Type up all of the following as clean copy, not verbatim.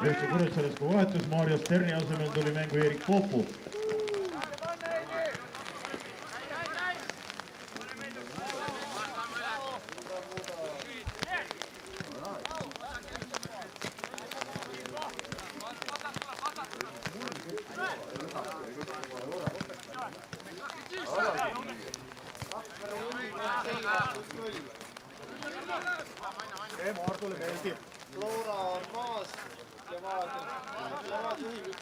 FC Kuressaares kui vahetus Maarja Sterni asemel tuli mängu Erik Poopu. Martule meeldib. Laura on maas ja vaatad juhib 1-0.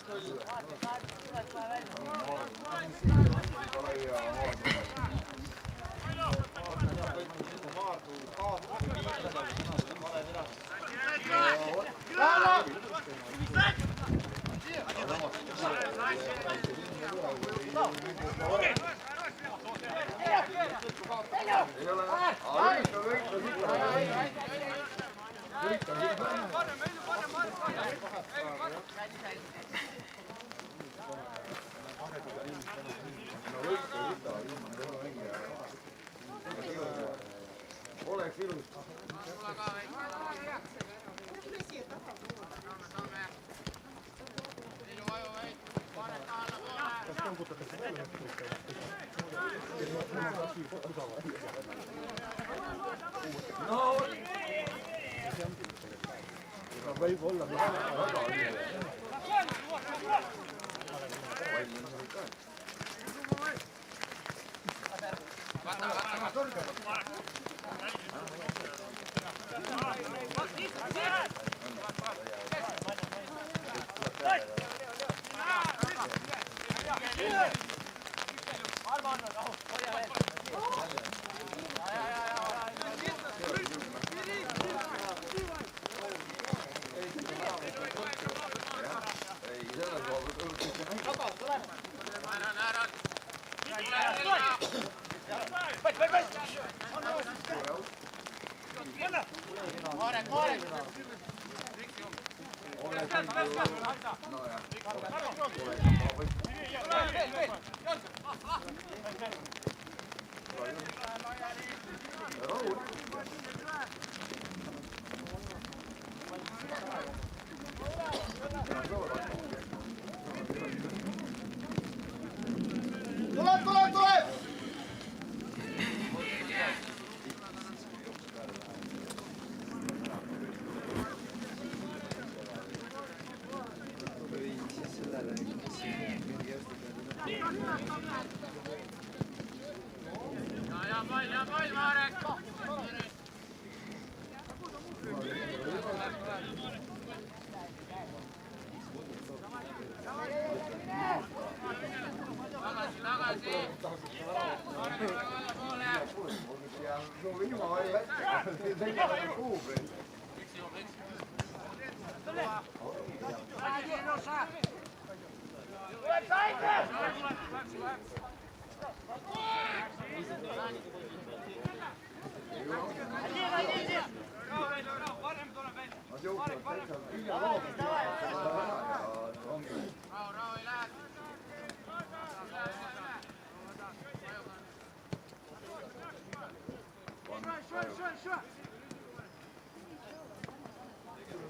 Maardu kaotab viitada vale teras. Oleks ilus. Kas tõmbutatakse välja? No! Võib olla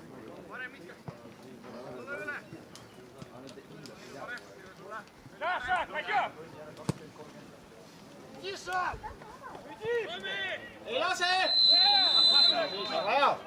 Tuleb! Ei lase! Vaja!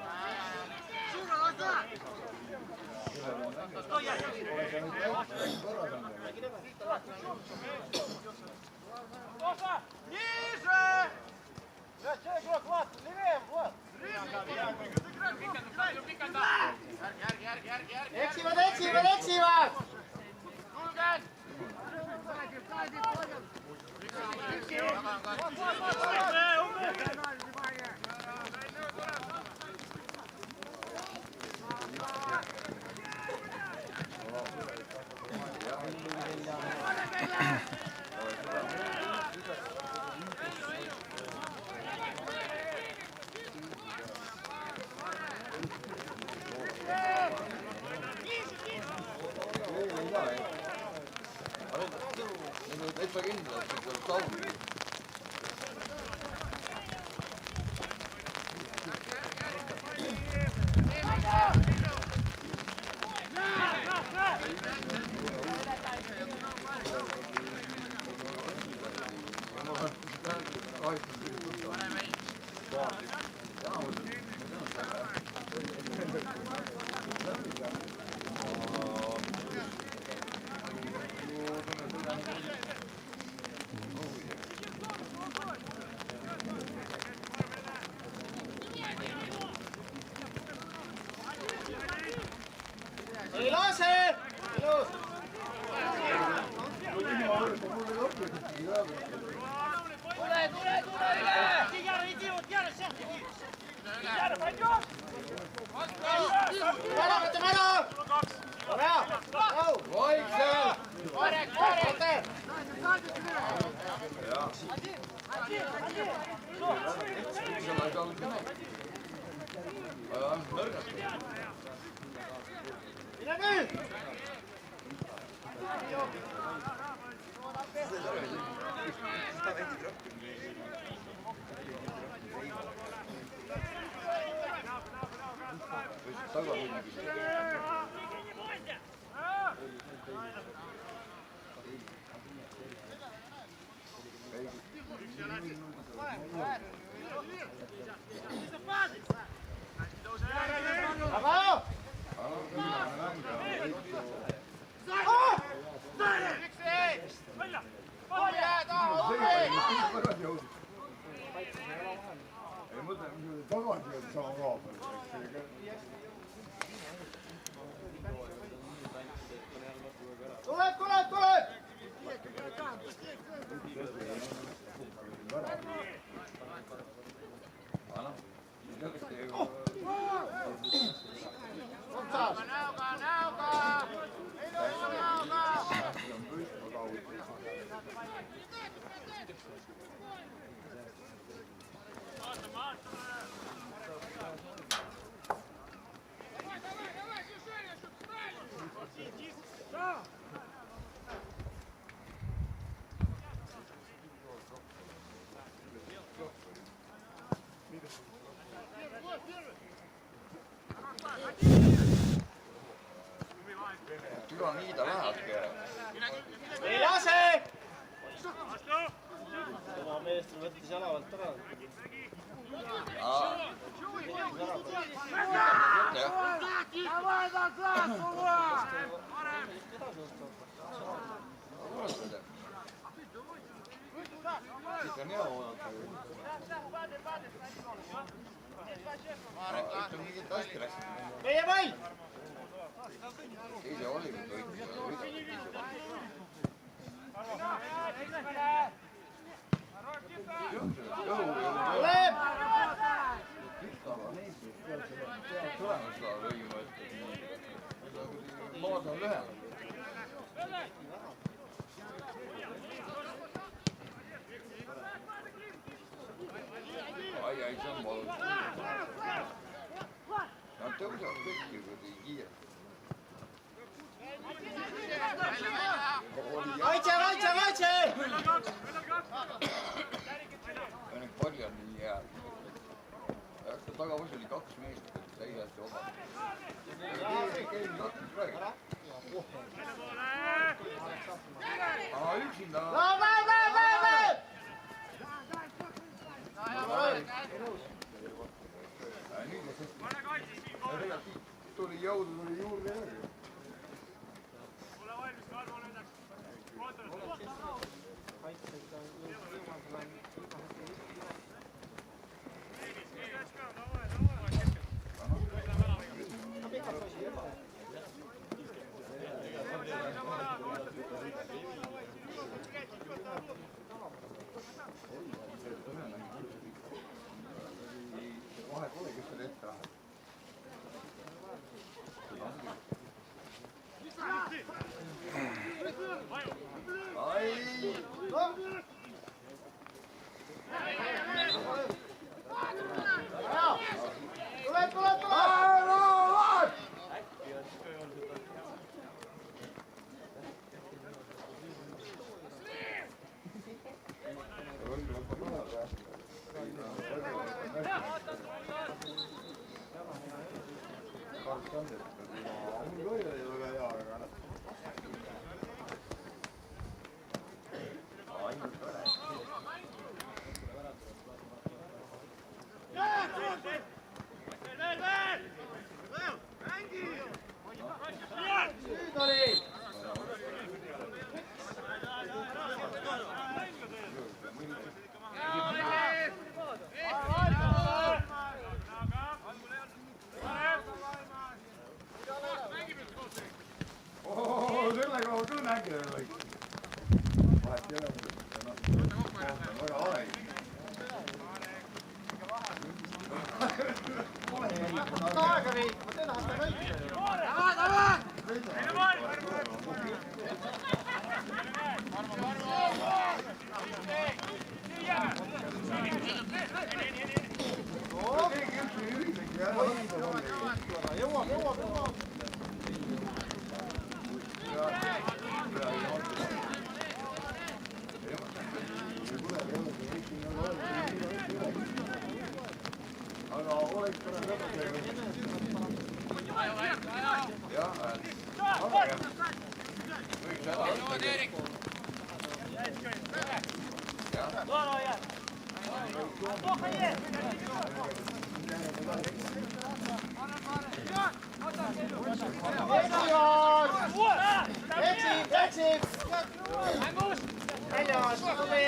Eksivad! Täitsa kindlalt, et tuleb saun. Türa nii ta lähebki. Ei lase! Oma meest võttis jalavalt ära. Siit on hea oodata. Ütleme mingit hästi läks. Meie pall! Eile oli nüüd maad on lühem. Ai, see on valus. Nad tõusavad kõiki kuidagi kiirelt. Kaitse! Ja need pallid on nii hea. Tagavõs oli 2 meest, täiesti oba. Keegi hakkas praegu. Aga üksinda... Tuli jõudu, tuli juurde järgi. Ole valmis, Karmo lendaks. Vahet pole, kes selle ette läheb. Ai! Sellega on küll mängida võiks. Vahet ei ole. jah, võiks ära. Eksib! Väljas, tuli!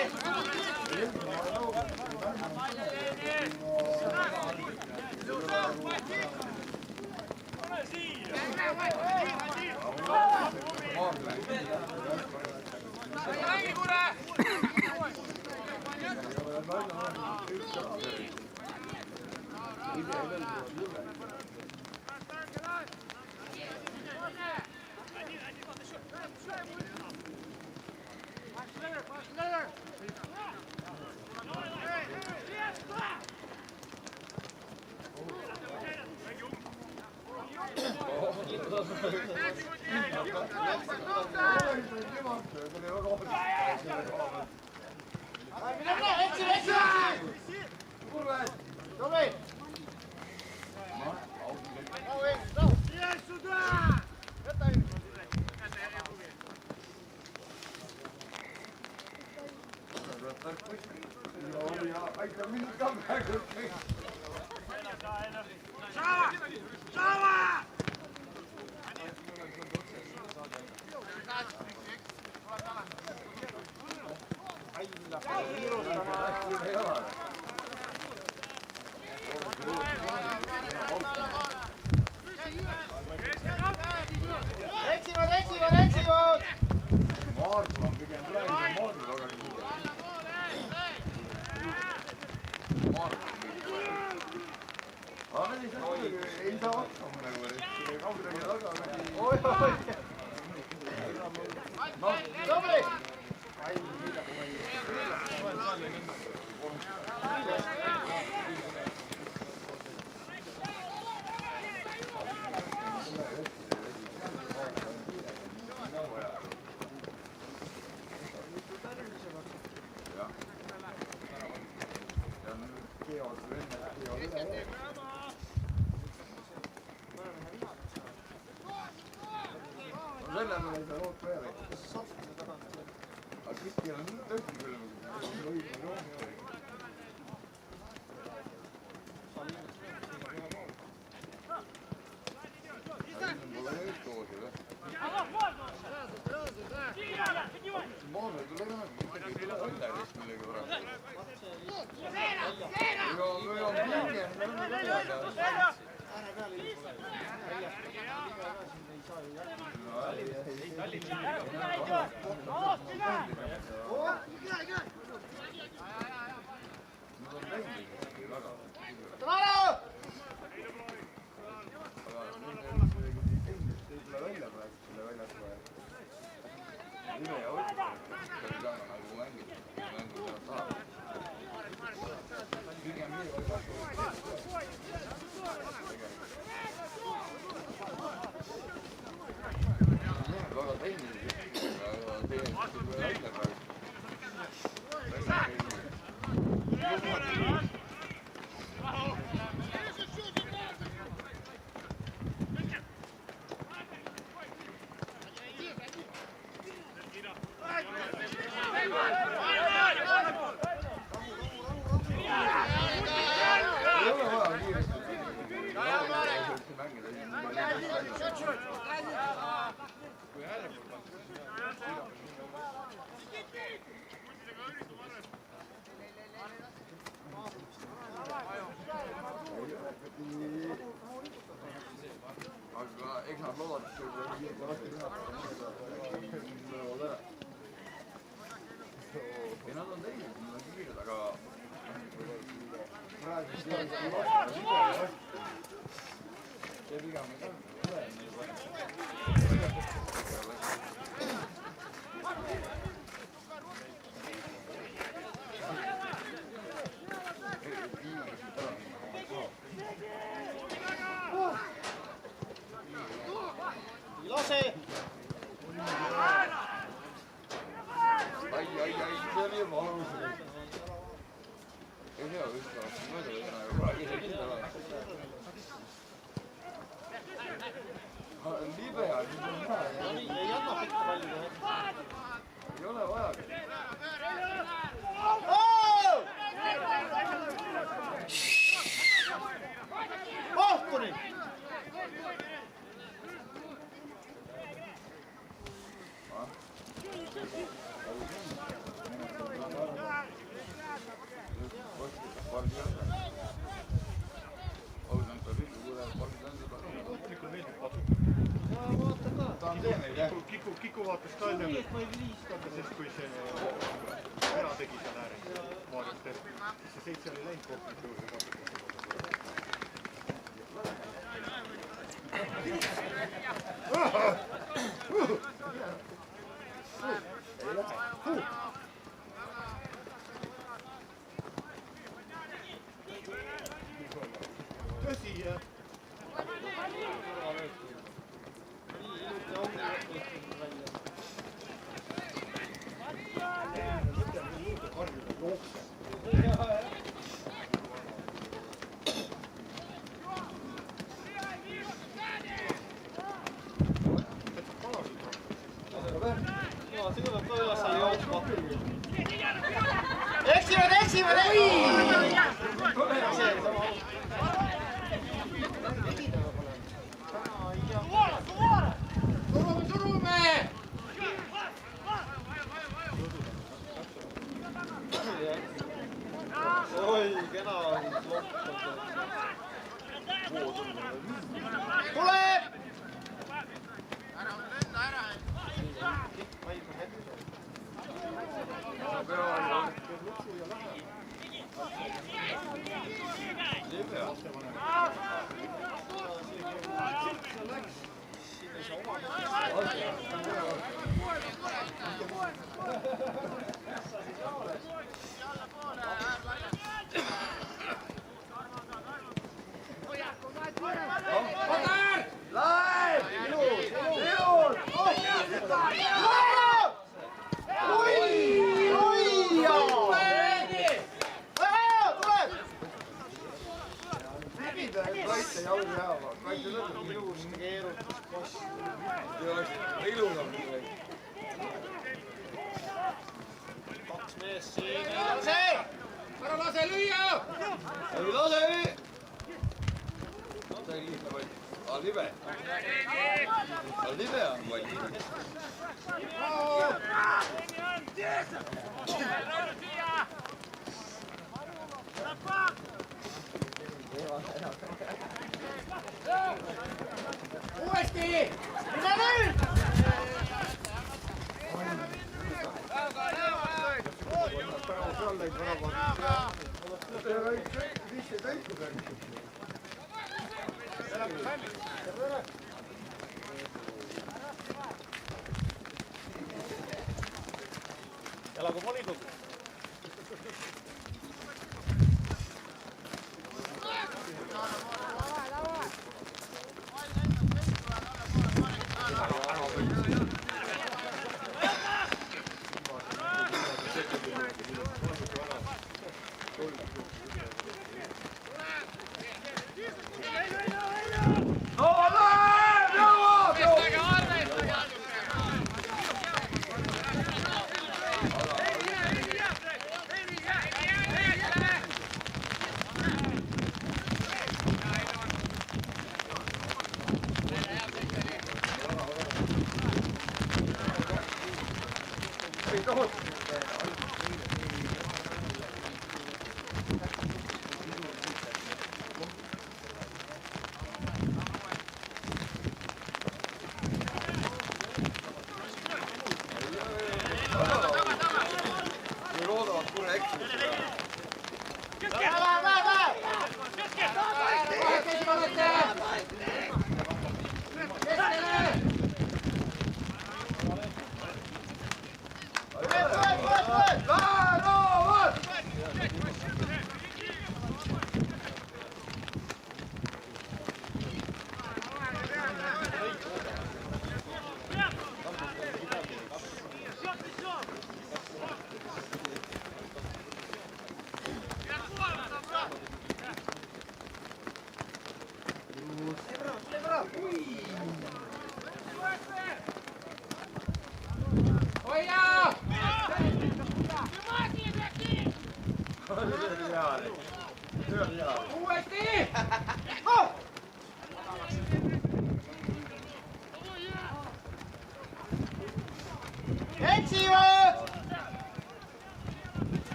Eksivad! Maardu on pigem praegu Maardu väga kiire. Maardu on kiire. Aga ei saa vastu nagu, et kaugele taga. Oi! Tubli! Sellele ei saa lood peale. Aga Kristil on nii tõhti küll. Pole nüüd toosi või? Maale tule ka, midagi ei tule välja vist millegi võrra. Või on pinge. Aga eks nad loodavad, et see ära. Ei, nad on teinud, nad on kiired, aga praegu see pigem ei ole. Lase! Ai, see oli juba alusel. Ei tea, vist oleks mööda võtma, aga praegu ise kindel oleks. libe ja nüüd on hea. Ei anna pikka palli teha. Ei ole vaja. Kohtuni! Kiku vaatas ka enne, sest kui see ära tegi seal ääres Maarjast, siis see 7 oli läinud kohtunud juurde. Tõsi, jah. Eksivad! Surume! Oi, kena on Tuleb! Kaks meest siin. Ära lase lüüa! Ei lase! See on lihtne pall. Aga libe. Aga libe on pall. Uuesti! Mida nüüd? Jalaga volikogu.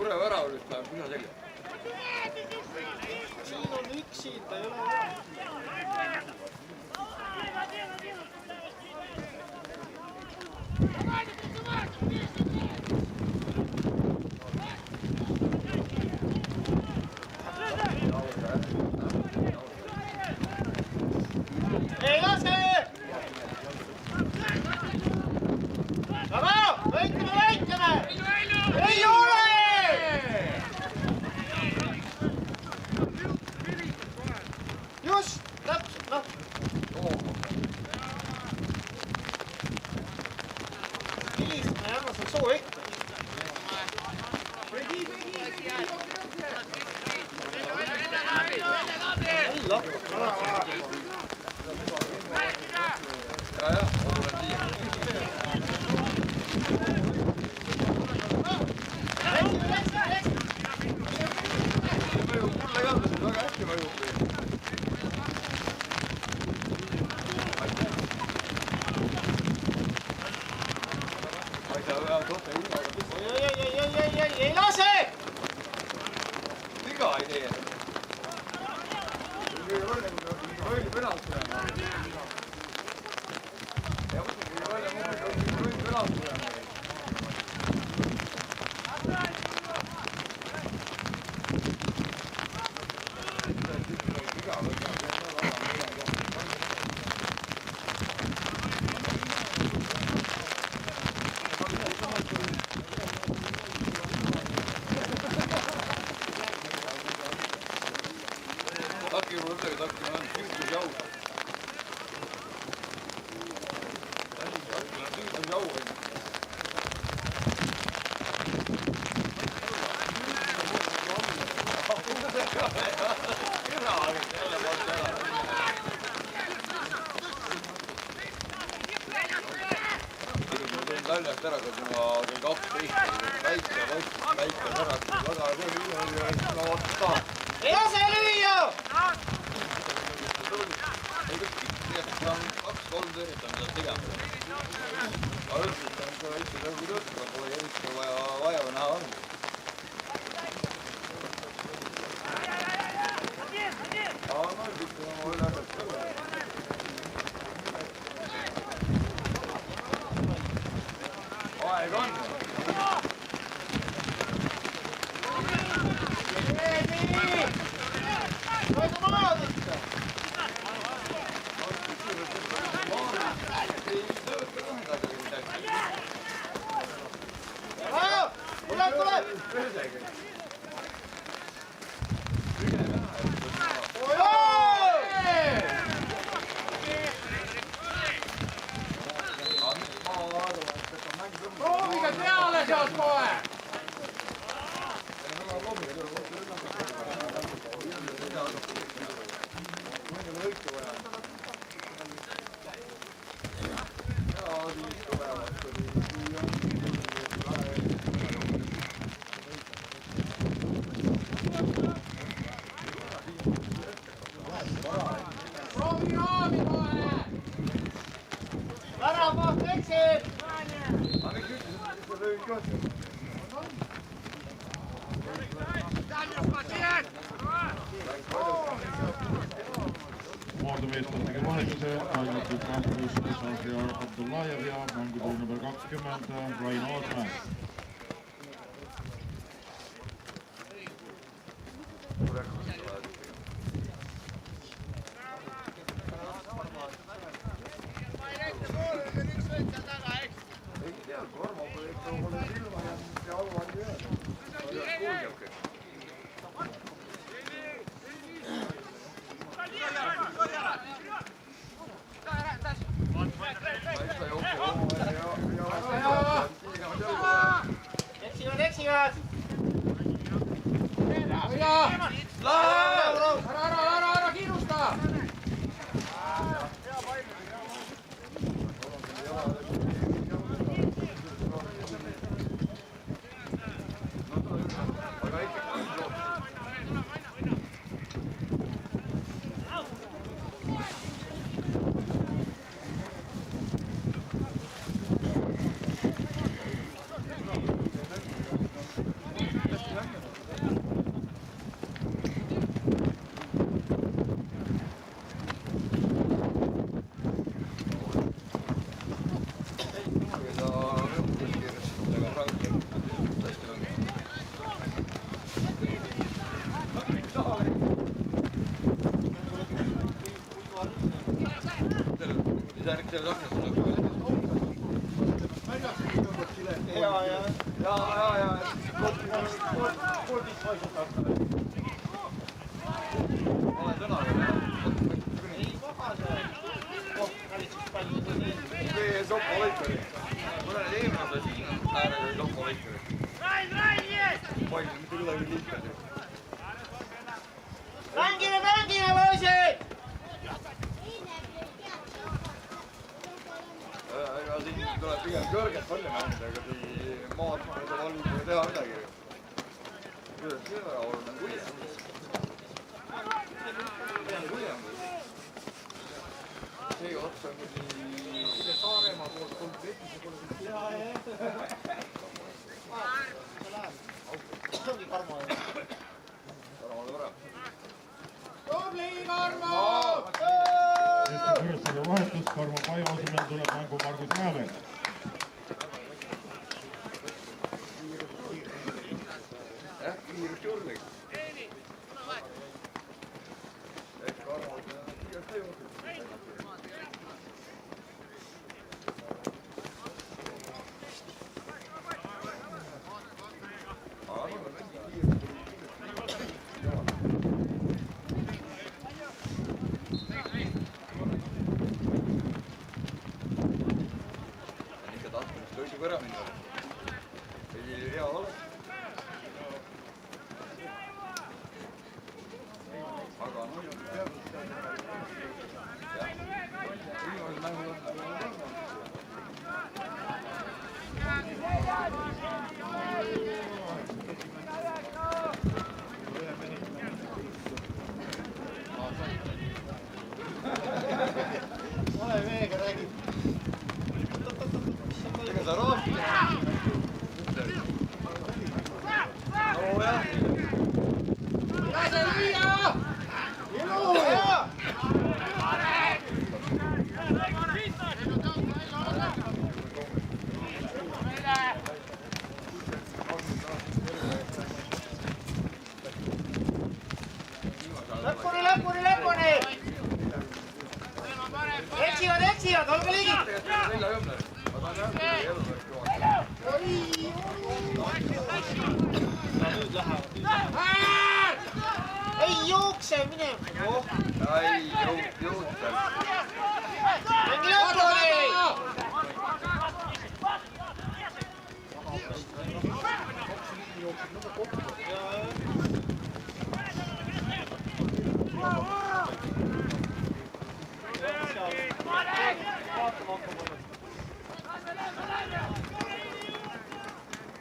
Kure väravalist läheb püha selja. Siin on üksi, ta ei ole. Ei lase! Bravo! Võitleme! Ei ole! Just! Täpselt, noh. Hilistame ei anna sul soo ikka. Ei lase! Viga ei tee. Võim penalt tulema. Ja muidugi võim penalt tulema. Takki on süütus jau. Süütus jau. Väljast ära, kui ma olin 12, väike särakas, väga hea. Ei lase lüüa! Ei kõik pikk, on 2-3 tööritta, mida tegema. Aga õlgult on ka väike tõrgu töötada, pole eriti vaja näha on. Aga ma olen pikk, ma olen äärelt ka. Aeg on. Toidu maad ikka! Tule! Proovige peale sealt kohe! Proovi raami kohe! Väravaht eksib! Maardumeestantega vahetuse toimutud Rahvus Sahriar Abdullajev ja mängutöö number 20 Rain Aasmäe. Eksivad! Ära kiirusta! Selle taknast on ja. Kodis paisub hakka. Olen täna veel. Ei paha see. Valitsus palju nii. See Soppa Vaikari. Mul on eelmine siin äärega Soppa Vaikari. Paisub mitte kuidagi lihtne. Mängime, poisid! Ega siin tuleb pigem kõrget palli mängida, ega siin maad valmis ei teha midagi. Kuidas see väga oluline kuljam? See ots on nii... See Saaremaa poolt konkreetne pole küll. See ongi Karmo. Karmale parem. Tubli, Karmo! Eesti Kuressaare vahetus, Karmo Paju asemel tuleb mängu Margus Jäävel. Kiirus juurde. Karmo kiirust ei juurde. Võidu kõra minna. Ei hea ole. Aga no jah. Viimasel mängul on. Ole meega räägib. Ega sa rohkem? Oo jah. Lase lüüa! Ilu! Lõpuni! Eksivad, olge liigid! Ma tahan jah, kui elu Nüüd lähevad. Ei jookse, mine! Ai, juurde. Mängi lõpuni!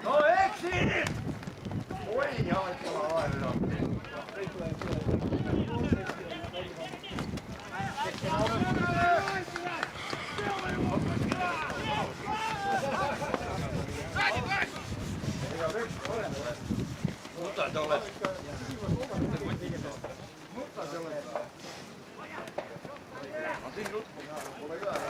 No eksid! Oi, jah, vahel on. Mutta te olete. No siin juttu pole ka ära.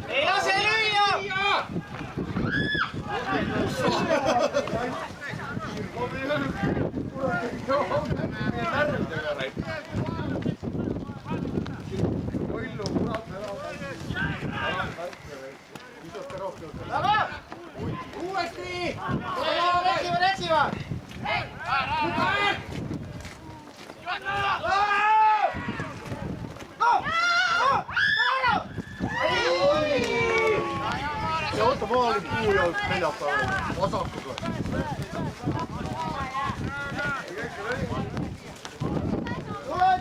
Ei lase lüüa! Uuesti! Eksivad! Ja oota maali kuujolt neljapäeval. Vasakuga.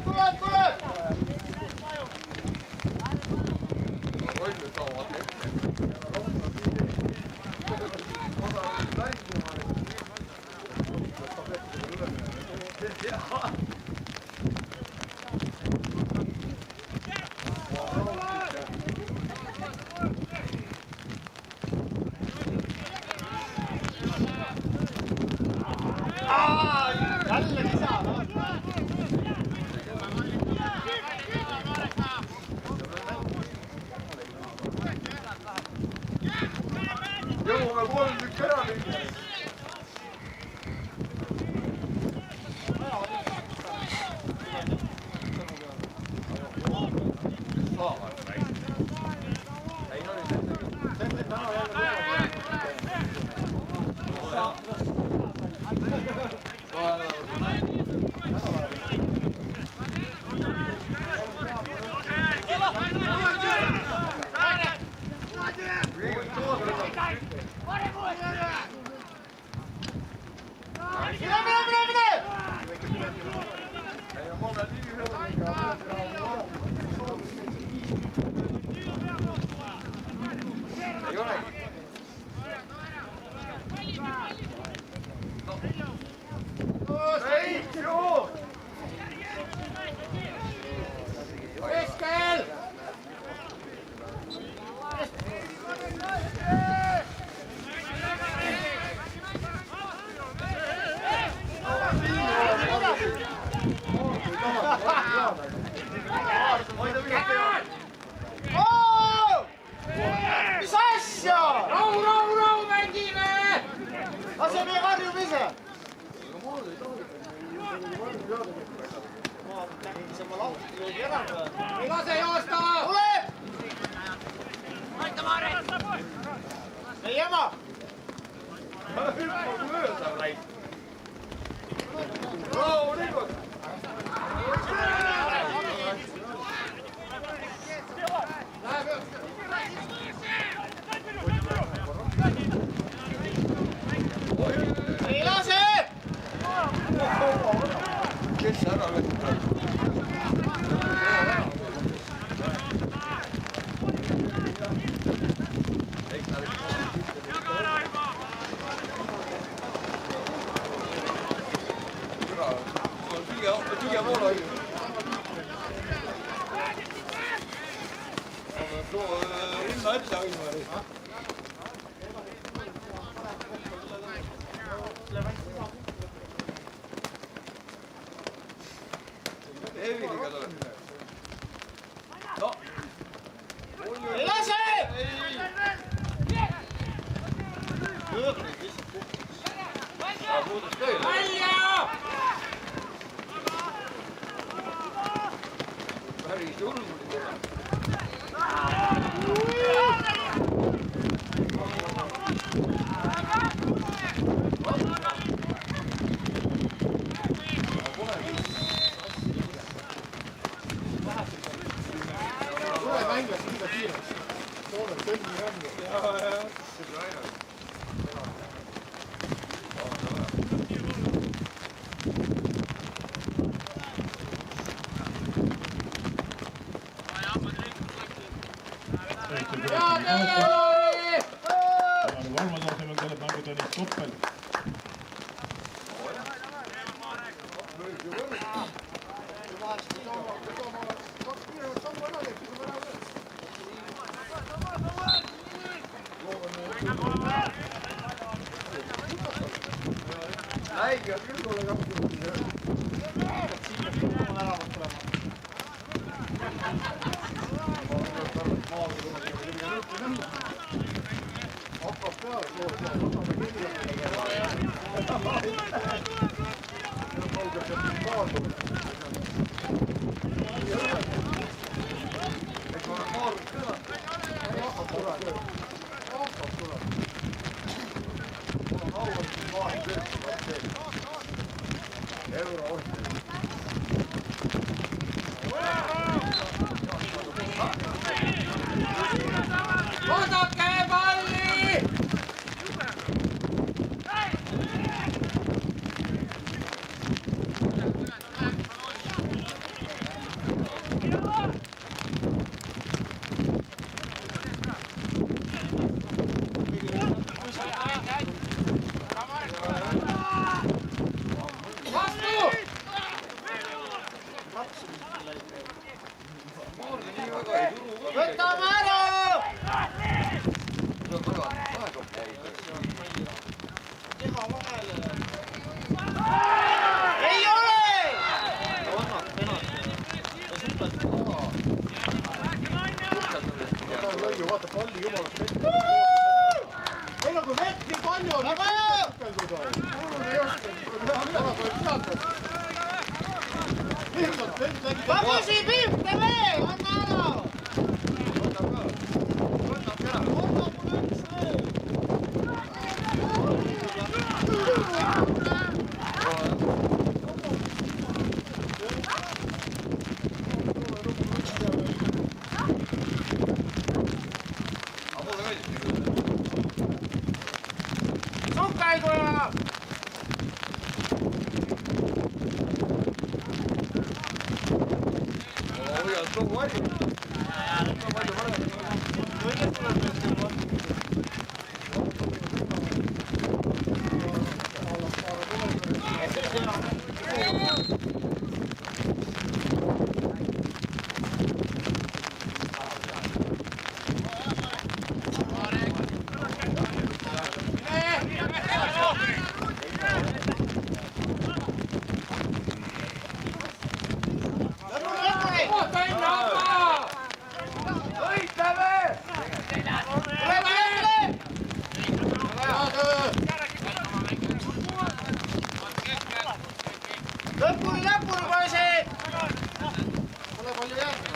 Tuleb! jõuame 3 tükki ära lüüa. Mis asja? Rahu, mängime! Lase meie varjub ise! Ei lase joosta! Tuleb! Ei ema! Rahulikult! Ei lase! Kes ära võtta? Tüge moola oli. Rinna ette hoidma. Eviliga tuleb. No. Ei lase! Puudus tööle. Välja! Päris julm oli korra. Tule mänglas liiga kiireks. Toodab sõlmi rängu. Seda aina. Valmade asemel tuleb mängu Tõnis Koppel. Läiga küll tule kappi. Hakkab peale koos. Oodake palli! Vagusi pihta veel, anna ära! Sukkaigoja! Lõpuni, poisid! Pole palju jäänud.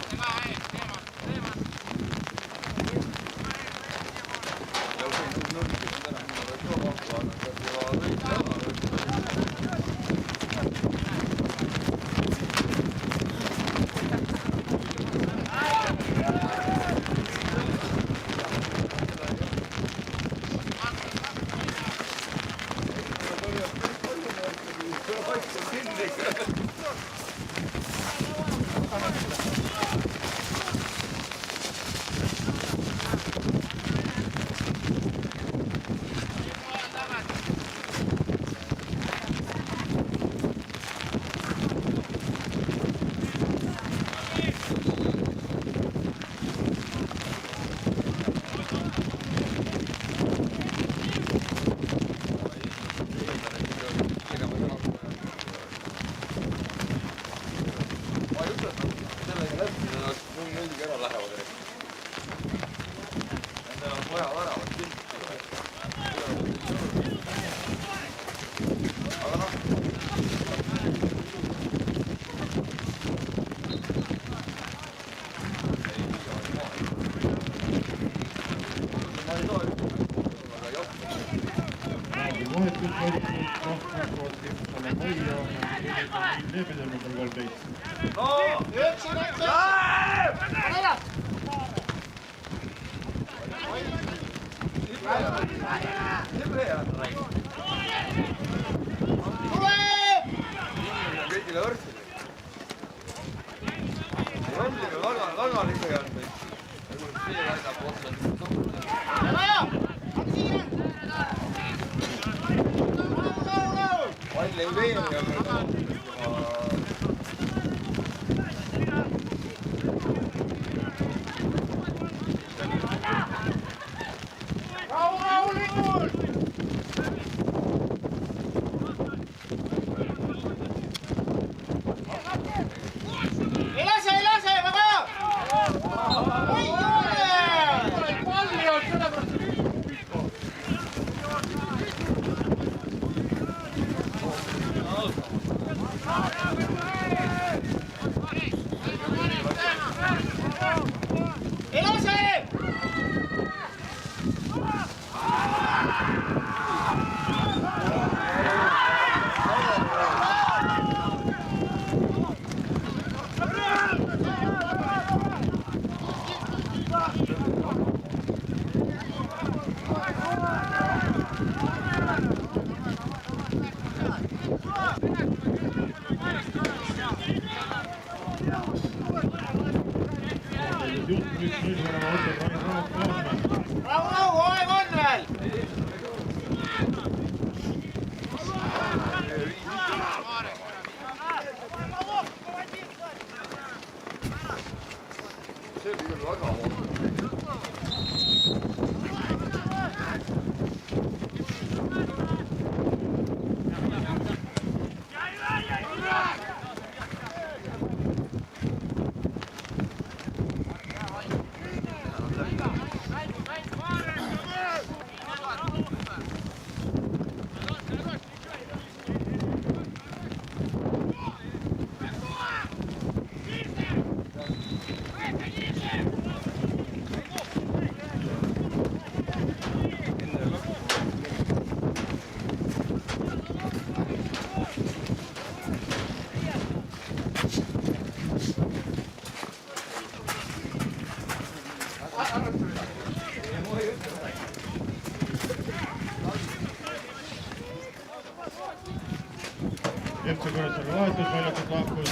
Kuressaare vahetusväljakut lahkus,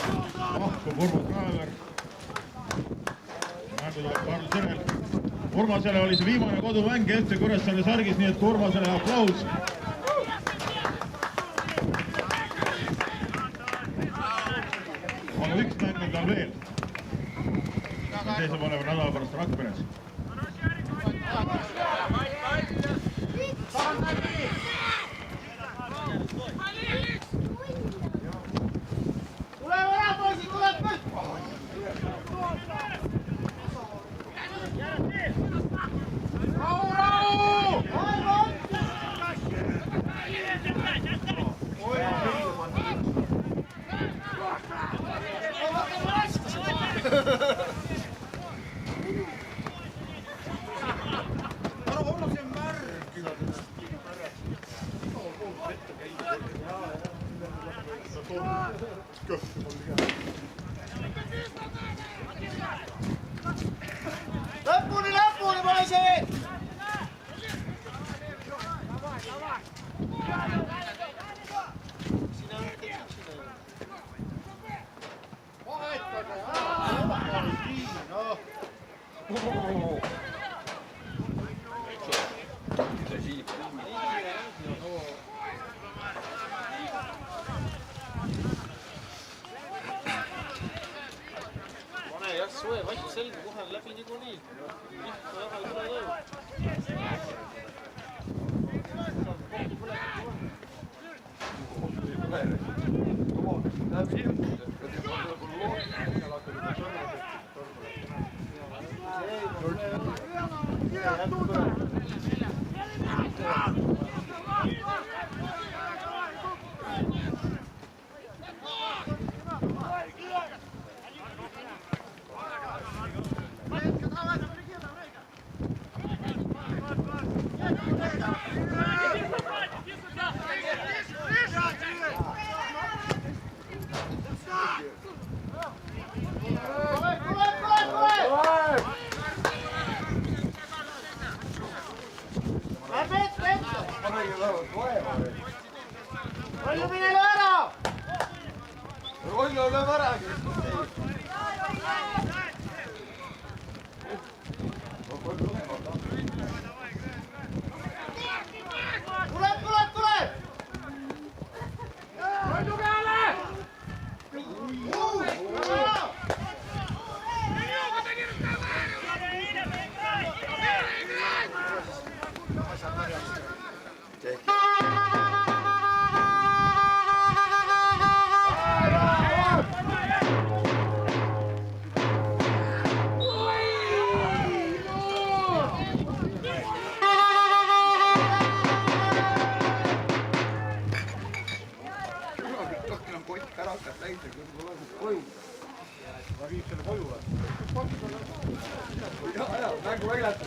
lahkub Urmas Raever. Mängu tuleb Karl Sõrel. Urmasele oli see viimane kodumäng FC Kuressaare sargis, nii et Urmasele aplaus. Aga üks mäng on tal veel. Seisab olema nädala pärast Rakveres. Tuleb ära, poisid, tuleb kõik! Rahu, rahu! Lõpuni, lõpuni, poisid! Pane jah, soe vatt selga, kohe on läbi niikuinii. Lihtne väga ei tule töö. Rollu mine ära! Rollu lööb ära! Tuleb, tuleb, tuleb! Rollu peale! Mängu väljalt.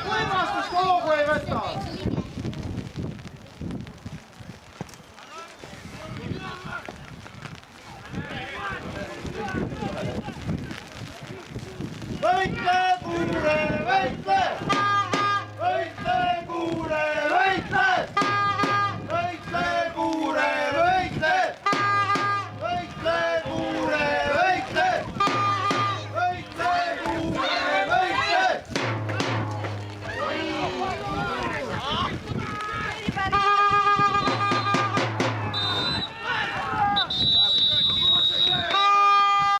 Võimastust hoogu ei võta! Võitle, Puure, võitle!